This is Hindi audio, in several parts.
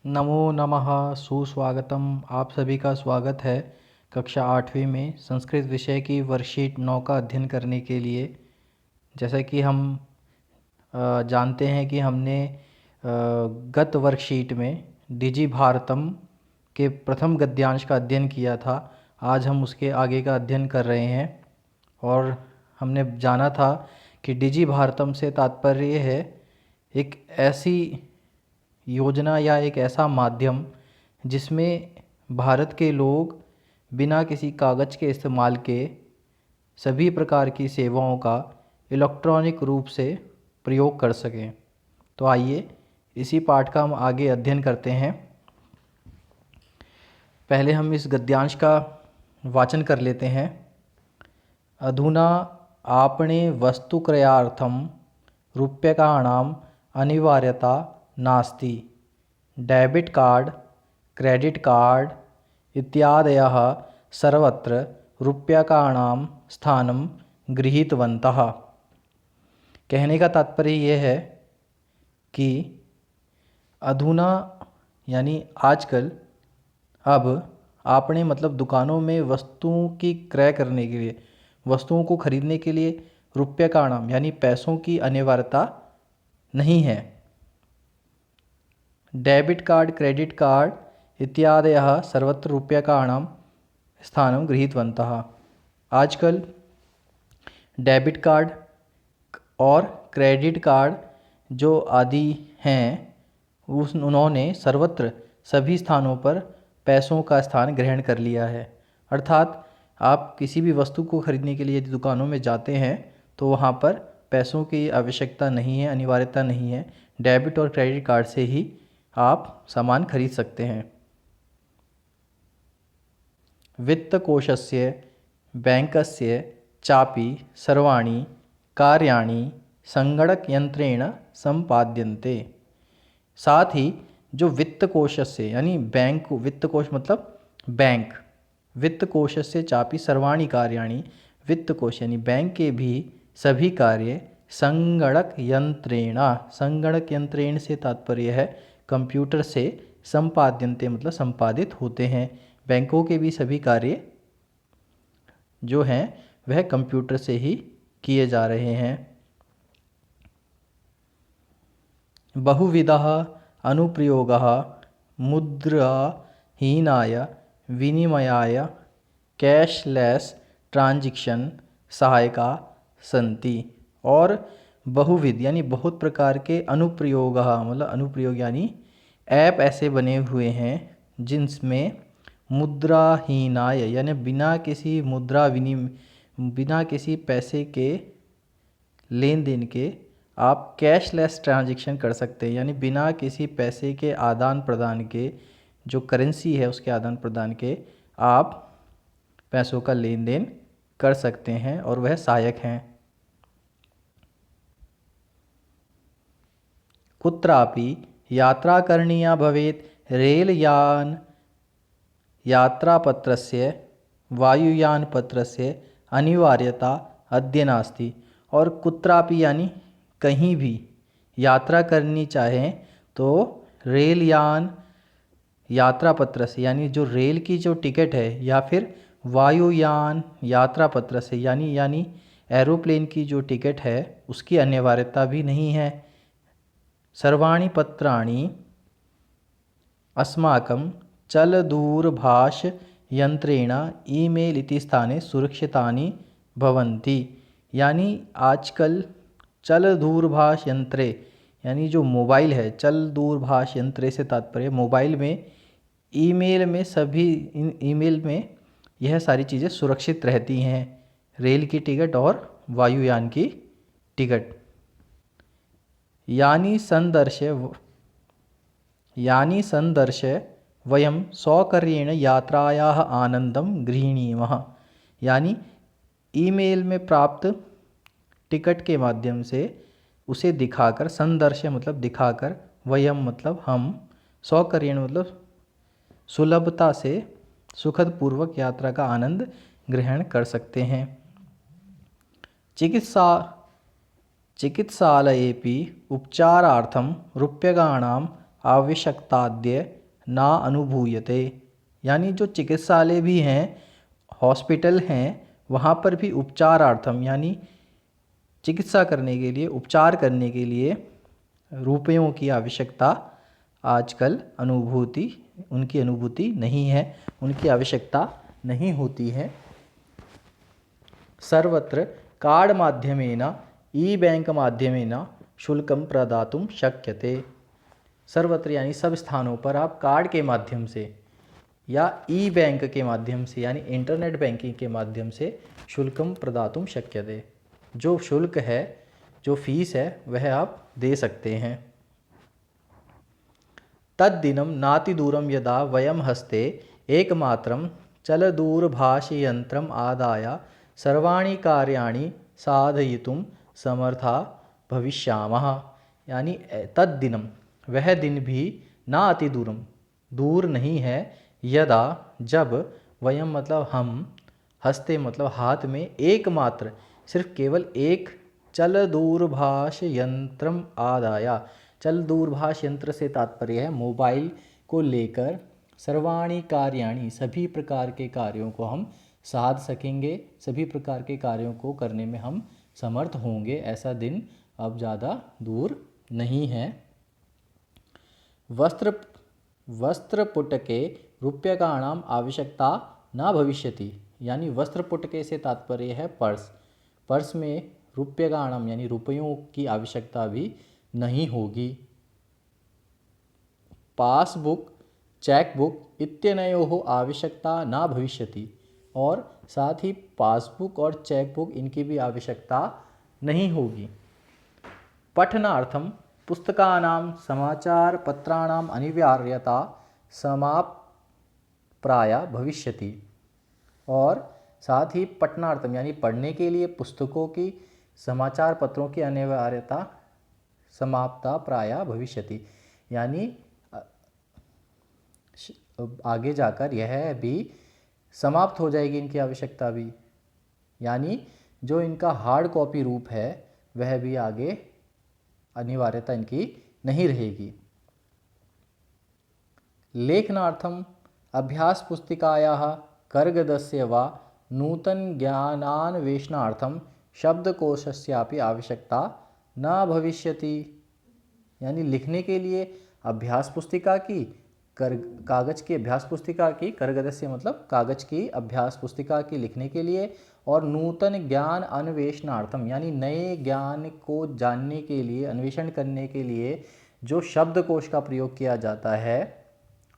नमो नमः। सुस्वागतम। आप सभी का स्वागत है कक्षा 8वीं में संस्कृत विषय की वर्कशीट 9 का अध्ययन करने के लिए। जैसा कि हम जानते हैं कि हमने गत वर्कशीट में डिजी भारतम के प्रथम गद्यांश का अध्ययन किया था। आज हम उसके आगे का अध्ययन कर रहे हैं और हमने जाना था कि डिजी भारतम से तात्पर्य है एक ऐसी योजना या एक ऐसा माध्यम जिसमें भारत के लोग बिना किसी कागज़ के इस्तेमाल के सभी प्रकार की सेवाओं का इलेक्ट्रॉनिक रूप से प्रयोग कर सकें। तो आइए इसी पाठ का हम आगे अध्ययन करते हैं। पहले हम इस गद्यांश का वाचन कर लेते हैं। अधुना आपणे वस्तुक्रयार्थं रूप्यकाणाम् अनिवार्यता नास्ति। डेबिट कार्ड, क्रेडिट कार्ड इत्यादयः सर्वत्र रूप्यकाणां स्थानं गृहीतवन्तः। कहने का तात्पर्य यह है कि अधुना यानी आजकल, अब आपने मतलब दुकानों में वस्तुओं की क्रय करने के लिए, वस्तुओं को खरीदने के लिए रूप्यकाणाम यानी पैसों की अनिवार्यता नहीं है। डेबिट कार्ड, क्रेडिट कार्ड इत्यादयः सर्वत्र रूप्यकाणां स्थानं गृहीतवन्तः। आजकल डेबिट कार्ड और क्रेडिट कार्ड जो आदि हैं उन्होंने सर्वत्र सभी स्थानों पर पैसों का स्थान ग्रहण कर लिया है। अर्थात आप किसी भी वस्तु को खरीदने के लिए यदि दुकानों में जाते हैं तो वहाँ पर पैसों की आवश्यकता नहीं है, अनिवार्यता नहीं है। डेबिट और क्रेडिट कार्ड से ही आप सामान खरीद सकते हैं। वित्तकोशस्य बैंकस्य चापि सर्वाणि कार्याणि संगणकयंत्रेण संपाद्यन्ते। साथ ही जो वित्तकोशस्य यानी बैंक, वित्तकोश मतलब बैंक, वित्तकोशस्य चापि सर्वाणि कार्याणि, वित्तकोश यानी बैंक के भी सभी कार्य संगणक यंत्रेण, संगणक यंत्रेण से तात्पर्य है कंप्यूटर से संपाद्यन्ते मतलब संपादित होते हैं। बैंकों के भी सभी कार्य जो हैं वह कंप्यूटर से ही किए जा रहे हैं। बहुविधः अनुप्रयोगः मुद्राहीनाय विनिमयाय कैशलेस ट्रांजैक्शन सहायका संति। और बहुविध यानी बहुत प्रकार के अनुप्रयोग, मतलब अनुप्रयोग यानी ऐप ऐसे बने हुए हैं जिनमें मुद्राहीनाय यानी बिना किसी बिना किसी पैसे के लेन देन के आप कैशलेस ट्रांजैक्शन कर सकते हैं। यानी बिना किसी पैसे के आदान प्रदान के, जो करेंसी है उसके आदान प्रदान के, आप पैसों का लेन देन कर सकते हैं और वह सहायक हैं। कुत्रापि यात्रा करणीया भवेत् रेलयान यात्रापत्रस्य वायुयानपत्रस्य अनिवार्यता अद्य नास्ति। और कुत्रापि यानी कहीं भी यात्रा करनी चाहें तो रेलयान यात्रा पत्र से यानी जो रेल की जो टिकट है, या फिर वायुयान यात्रा पत्र से यानी एरोप्लेन की जो टिकट है उसकी अनिवार्यता भी नहीं है। सर्वाणि पत्राणि अस्माकं चलदूरभाष यंत्रेण ईमेल इति स्थाने सुरक्षितानि भवन्ति। यानी आजकल चल दूरभाष यंत्रे यानी जो मोबाइल है, चल दूरभाष यंत्रे से तात्पर्य मोबाइल में, ईमेल में, सभी ईमेल में यह सारी चीज़ें सुरक्षित रहती हैं। रेल की टिकट और वायुयान की टिकट। यानी संदर्श्य वयं सौकर्येण यात्रायाः आनंदं गृह्णीमः। यानी ईमेल में प्राप्त टिकट के माध्यम से उसे दिखाकर, संदर्श्य मतलब दिखाकर, वयम मतलब हम, सौकर्येण मतलब सुलभता से सुखद पूर्वक यात्रा का आनंद ग्रहण कर सकते हैं। चिकित्सालयेपि उपचारार्थं रूप्यकाणाम् आवश्यकताद्य ना अनुभूयते। यानी जो चिकित्सालय भी हैं, हॉस्पिटल हैं, वहाँ पर भी उपचारार्थम यानी चिकित्सा करने के लिए, उपचार करने के लिए रुपयों की आवश्यकता आजकल उनकी अनुभूति नहीं है, उनकी आवश्यकता नहीं होती है। सर्वत्र कार्ड माध्यमेन ई बैंक माध्यमेन शुल्कं प्रदातुं शक्यते। सर्वत्र यानी सब स्थानों पर आप कार्ड के माध्यम से या ई बैंक के माध्यम से यानी इंटरनेट बैंकिंग के माध्यम से शुल्कं प्रदातुं शक्यते। जो शुल्क है, जो फीस है, वह आप दे सकते हैं। तद्दिनं नातिदूरं यदा वयं हस्ते एकमात्रं चलदूरभाषयन्त्रम् आदाय सर्वाणि कार्याणि साधयितुं समर्था भविष्यामः। यानी तद्दिनं, वह दिन भी ना अतिदूरम, दूर नहीं है, यदा जब, वयम मतलब हम, हस्ते मतलब हाथ में, एकमात्र सिर्फ केवल एक, चल दूरभाष यंत्रम आदाया। चल दूरभाष यंत्र से तात्पर्य है मोबाइल को लेकर सर्वाणि कार्याणि सभी प्रकार के कार्यों को हम साध सकेंगे, सभी प्रकार के कार्यों को करने में हम समर्थ होंगे। ऐसा दिन अब ज़्यादा दूर नहीं है। वस्त्रपुटके रूप्यकाणाम आवश्यकता न भविष्यति। यानी वस्त्रपुटके से तात्पर्य है पर्स। पर्स में रूप्यकाणाम यानी रुपयों की आवश्यकता भी नहीं होगी। पासबुक, चेकबुक इत्यनयोः आवश्यकता न भविष्यति। और साथ ही पासबुक और चेकबुक, इनकी भी आवश्यकता नहीं होगी। पठनार्थम पुस्तकानां समाचार पत्राणाम अनिवार्यता समाप्राय भविष्यति। और साथ ही पठनार्थम यानी पढ़ने के लिए पुस्तकों की, समाचार पत्रों की अनिवार्यता समाप्ता प्राय भविष्यति। यानी आगे जाकर यह भी समाप्त हो जाएगी, इनकी आवश्यकता भी। यानी जो इनका हार्ड कॉपी रूप है वह भी आगे अनिवार्यता इनकी नहीं रहेगी। लेखनार्थम अभ्यास पुस्तिकायाः कर्गदस्य वा नूतन ज्ञानान्वेषणार्थम शब्दकोशस्यापि आवश्यकता न भविष्यति। यानी लिखने के लिए अभ्यास पुस्तिका की, कागज की अभ्यास पुस्तिका की, कर्गदस्य मतलब कागज की अभ्यास पुस्तिका की लिखने के लिए, और नूतन ज्ञान अन्वेषणार्थम यानी नए ज्ञान को जानने के लिए, अन्वेषण करने के लिए जो शब्दकोश का प्रयोग किया जाता है,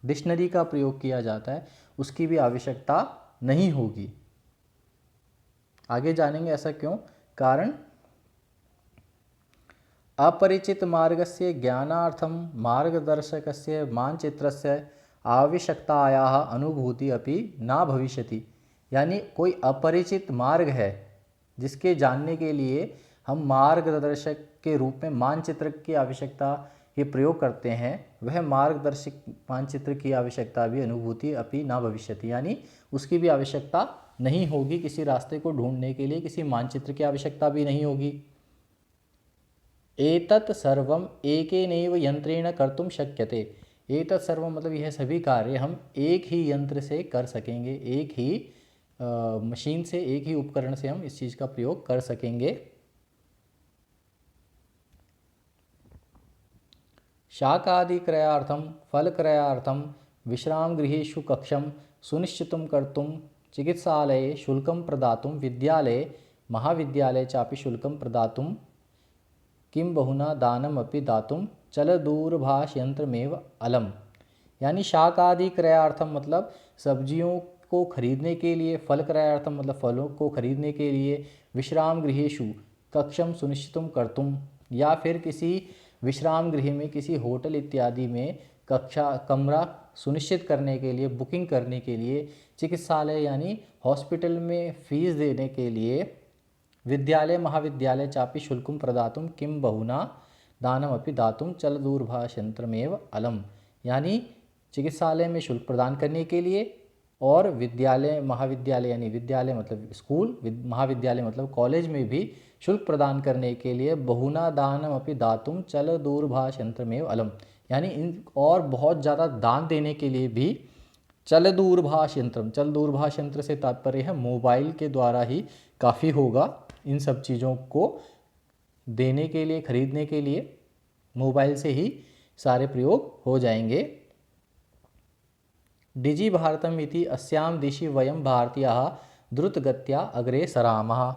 डिक्शनरी का प्रयोग किया जाता है, उसकी भी आवश्यकता नहीं होगी। आगे जानेंगे ऐसा क्यों। कारण अपरिचित मार्गस्य ज्ञानार्थम मार्गदर्शकस्य मानचित्रस्य आवश्यकतायाः अनुभूति अपि न भविष्यति। यानी कोई अपरिचित मार्ग है जिसके जानने के लिए हम मार्गदर्शक के रूप में मानचित्र की आवश्यकता के प्रयोग करते हैं, वह मार्गदर्शक मानचित्र की आवश्यकता भी अनुभूति अपि न भविष्यति। यानी उसकी भी आवश्यकता नहीं होगी। किसी रास्ते को ढूंढने के लिए किसी मानचित्र की आवश्यकता भी नहीं होगी। एतत् सर्वम एकेनैव यंत्रेण कर्तुं शक्यते। एतत् सर्वम मतलब यह सभी कार्य हम एक ही यंत्र से कर सकेंगे, एक ही मशीन से, एक ही उपकरण से हम इस चीज़ का प्रयोग कर सकेंगे। शाकादि क्रयार्थम, फल क्रयार्थम, विश्राम गृहेषु कक्षम सुनिश्चितुं कर्तुं चिकित्सालये शुल्कं प्रदातुं, विद्यालये महाविद्यालये चापि शुल्कं प्रदातुं, किं बहुना दानमपि दातुं चलदूरभाषयंत्रमेव अलम। यानी शाकादि क्रयार्थम मतलब सब्जियों को खरीदने के लिए, फल क्रयार्थम मतलब फलों को खरीदने के लिए, विश्राम गृहेषु कक्षम सुनिश्चितुं कर्तुं, या फिर किसी विश्राम गृह में, किसी होटल इत्यादि में कमरा सुनिश्चित करने के लिए, बुकिंग करने के लिए, चिकित्सालय यानी हॉस्पिटल में फीस देने के लिए, विद्यालय महाविद्यालय चापि शुल्कं प्रदातुं, किं बहुना दानमपि दातुं चलदूरभाषयंत्रमेव अलम। यानी चिकित्सालय में शुल्क प्रदान करने के लिए, और विद्यालय महाविद्यालय यानी विद्यालय मतलब स्कूल, महाविद्यालय मतलब कॉलेज में भी शुल्क प्रदान करने के लिए बहुना दानमपि दातुं चलदूरभाषयंत्रमेव अलम। यानी इन और बहुत ज़्यादा दान देने के लिए भी चल दूरभाष यंत्रम, चल दूरभाष यंत्र से तात्पर्य है मोबाइल के द्वारा ही काफ़ी होगा। इन सब चीज़ों को देने के लिए, खरीदने के लिए मोबाइल से ही सारे प्रयोग हो जाएंगे। डिजि भारतम इति अस्याम दिशि वयम भारतीयाः द्रुतगत्या अग्रे सरामः।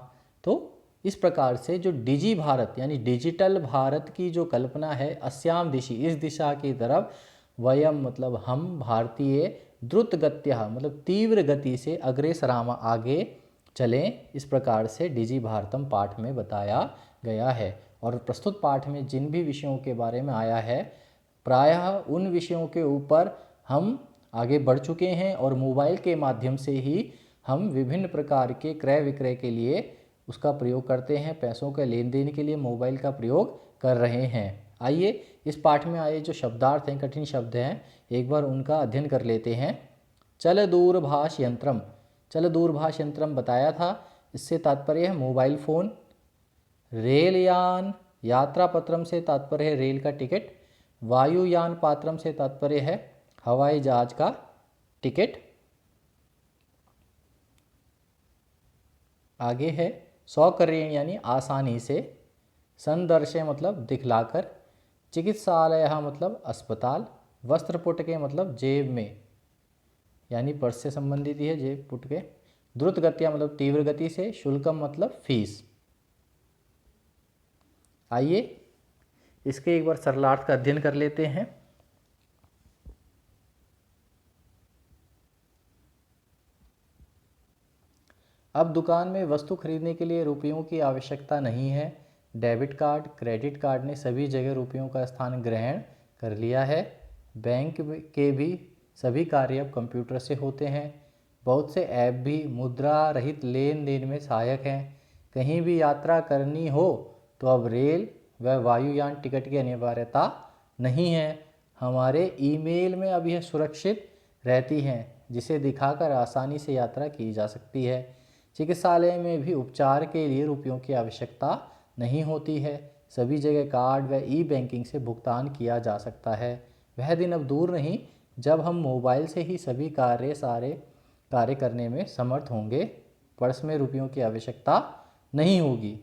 तो इस प्रकार से जो डिजि भारत यानी डिजिटल भारत की जो कल्पना है, अस्याम दिशि इस दिशा की तरफ, वयम मतलब हम, भारतीय, द्रुत गत्या मतलब तीव्र गति से, अग्रे सरामः आगे चलें, इस प्रकार से डिजि भारतम पाठ में बताया गया है। और प्रस्तुत पाठ में जिन भी विषयों के बारे में आया है, प्रायः उन विषयों के ऊपर हम आगे बढ़ चुके हैं और मोबाइल के माध्यम से ही हम विभिन्न प्रकार के क्रय विक्रय के लिए उसका प्रयोग करते हैं, पैसों के लेन देन के लिए मोबाइल का प्रयोग कर रहे हैं। आइए इस पाठ में आए जो शब्दार्थ हैं, कठिन शब्द हैं, एक बार उनका अध्ययन कर लेते हैं। चल दूरभाष यंत्रम, चल दूरभाष यंत्रम बताया था, इससे तात्पर्य है मोबाइल फ़ोन। रेलयान, यात्रा पत्रम से तात्पर्य है रेल का टिकट। वायुयान पात्रम से तात्पर्य है हवाई जहाज का टिकट। आगे है सौकर्येण यानी आसानी से। संदर्शय मतलब दिखलाकर। चिकित्सालय मतलब अस्पताल। वस्त्रपुटके मतलब जेब में यानी पर्स से संबंधित ही है जेब पुटके। द्रुत गत्या मतलब तीव्र गति से। शुल्कम मतलब फीस। आइए इसके एक बार सरलार्थ का अध्ययन कर लेते हैं। अब दुकान में वस्तु खरीदने के लिए रुपयों की आवश्यकता नहीं है। डेबिट कार्ड, क्रेडिट कार्ड ने सभी जगह रुपयों का स्थान ग्रहण कर लिया है। बैंक के भी सभी कार्य अब कंप्यूटर से होते हैं। बहुत से ऐप भी मुद्रा रहित लेन देन में सहायक हैं। कहीं भी यात्रा करनी हो तो अब रेल व वायुयान टिकट की अनिवार्यता नहीं है। हमारे ईमेल में अब यह सुरक्षित रहती हैं, जिसे दिखाकर आसानी से यात्रा की जा सकती है। चिकित्सालय में भी उपचार के लिए रुपयों की आवश्यकता नहीं होती है। सभी जगह कार्ड व ई बैंकिंग से भुगतान किया जा सकता है। वह दिन अब दूर नहीं जब हम मोबाइल से ही सभी सारे कार्य करने में समर्थ होंगे। पर्स में रुपयों की आवश्यकता नहीं होगी।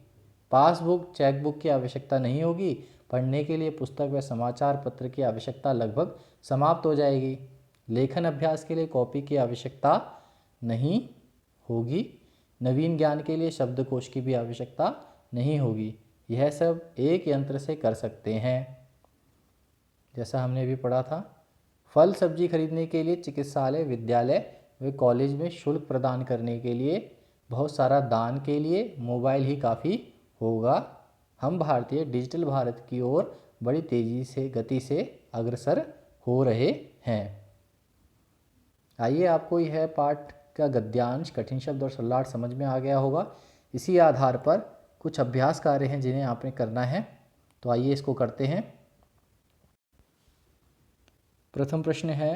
पासबुक, चेकबुक की आवश्यकता नहीं होगी। पढ़ने के लिए पुस्तक व समाचार पत्र की आवश्यकता लगभग समाप्त हो जाएगी। लेखन अभ्यास के लिए कॉपी की आवश्यकता नहीं होगी। नवीन ज्ञान के लिए शब्दकोश की भी आवश्यकता नहीं होगी। यह सब एक यंत्र से कर सकते हैं, जैसा हमने अभी पढ़ा था। फल सब्जी खरीदने के लिए चिकित्सालय, विद्यालय व कॉलेज में शुल्क प्रदान करने के लिए, बहुत सारा दान के लिए मोबाइल ही काफ़ी होगा। हम भारतीय डिजिटल भारत की ओर बड़ी तेज़ी से, गति से अग्रसर हो रहे हैं। आइए आपको यह पाठ का गद्यांश, कठिन शब्द और सरलार्थ समझ में आ गया होगा। इसी आधार पर कुछ अभ्यास कार्य हैं जिन्हें आपने करना है, तो आइए इसको करते हैं। प्रथम प्रश्न है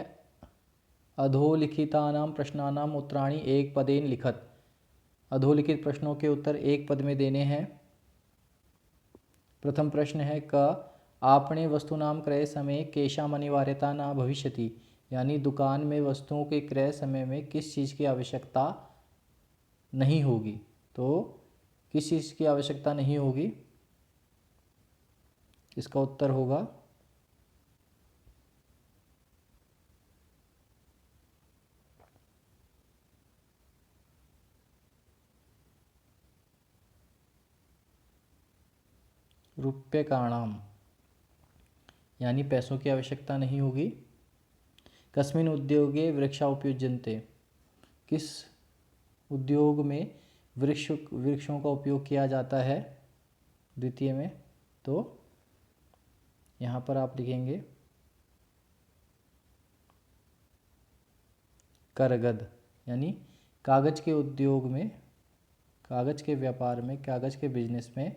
अधोलिखितानां प्रश्नानां उत्तराणि एक पदेन लिखत। अधोलिखित प्रश्नों के उत्तर एक पद में देने हैं। प्रथम प्रश्न है क आपणे वस्तूनां क्रय समय केषाम् अनिवार्यता न भविष्यति, यानी दुकान में वस्तुओं के क्रय समय में किस चीज़ की आवश्यकता नहीं होगी। तो किस चीज़ की आवश्यकता नहीं होगी, इसका उत्तर होगा रूप्यकाणाम, यानी पैसों की आवश्यकता नहीं होगी। कस्मिन् उद्योगे वृक्षा उपयुज्यन्ते, किस उद्योग में वृक्षों का उपयोग किया जाता है, द्वितीय में। तो यहाँ पर आप लिखेंगे करगद, यानी कागज़ के उद्योग में, कागज़ के व्यापार में, कागज़ के बिजनेस में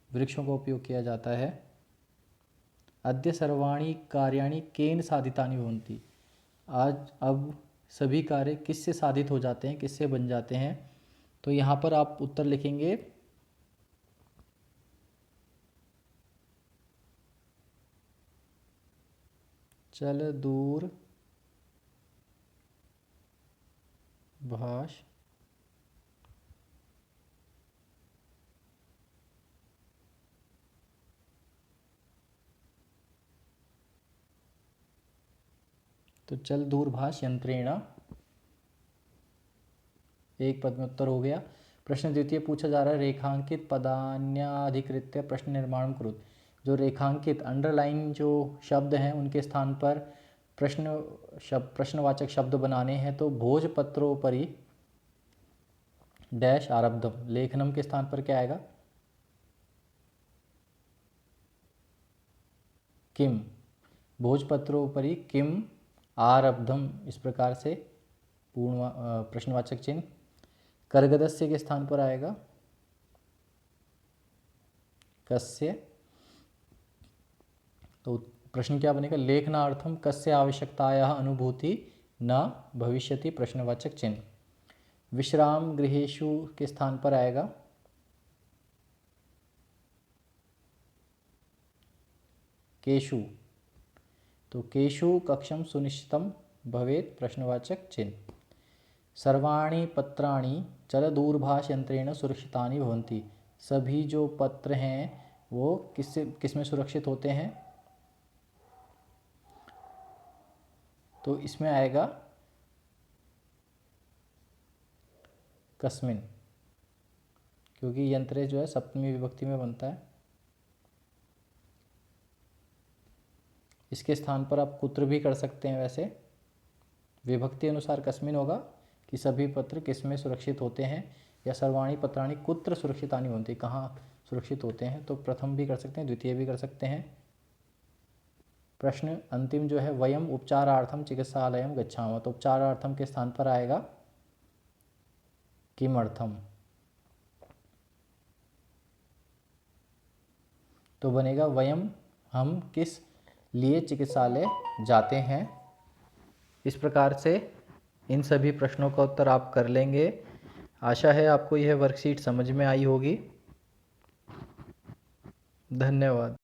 वृक्षों का उपयोग किया जाता है। अद्य सर्वाणि कार्याणि केन साधितानि भवन्ति, आज अब सभी कार्य किससे साधित हो जाते हैं, किससे बन जाते हैं। तो यहाँ पर आप उत्तर लिखेंगे चल दूर भाष तो चल दूरभाष यंत्रेण, एक पद में उत्तर हो गया। प्रश्न द्वितीय पूछा जा रहा है, रेखांकित पदान्याधिकृत्य प्रश्न निर्माण कुरुत। जो रेखांकित अंडरलाइन जो शब्द हैं उनके स्थान पर प्रश्नवाचक शब्द बनाने हैं। तो भोजपत्रोपरि डैश आरब्धम, लेखनम के स्थान पर क्या आएगा? किम, भोजपत्रोपरि किम आरब्धम, इस प्रकार से पूर्ण प्रश्नवाचक चिन्ह। करगदस्य के स्थान पर आएगा कस्य। तो प्रश्न क्या बनेगा? लेखनार्थम कस्य आवश्यकतायाः अनुभूति न भविष्यति, प्रश्नवाचक चिन्ह। विश्राम गृहेषु के स्थान पर आएगा केषु। तो केषु कक्षम सुनिश्चितम भवेत्, प्रश्नवाचक चिन्ह। सर्वाणि पत्राणि चलदूरभाष यंत्रेण सुरक्षितानि भवन्ति। सभी जो पत्र हैं वो किसमें सुरक्षित होते हैं? तो इसमें आएगा कस्मिन, क्योंकि यंत्रे जो है सप्तमी विभक्ति में बनता है। इसके स्थान पर आप कुत्र भी कर सकते हैं। वैसे विभक्ति अनुसार कस्मिन होगा कि सभी पत्र किसमें सुरक्षित होते हैं, या सर्वाणि पत्राणि कुत्र सुरक्षितानि भवन्ति, कहाँ सुरक्षित होते हैं। तो प्रथम भी कर सकते हैं, द्वितीय भी कर सकते हैं। प्रश्न अंतिम जो है, वयम उपचारार्थम चिकित्सालयम गच्छामः। तो उपचारार्थम के स्थान पर आएगा किमर्थम। तो बनेगा वयम, हम किस लिए चिकित्सालय जाते हैं। इस प्रकार से इन सभी प्रश्नों का उत्तर आप कर लेंगे। आशा है आपको यह वर्कशीट समझ में आई होगी। धन्यवाद।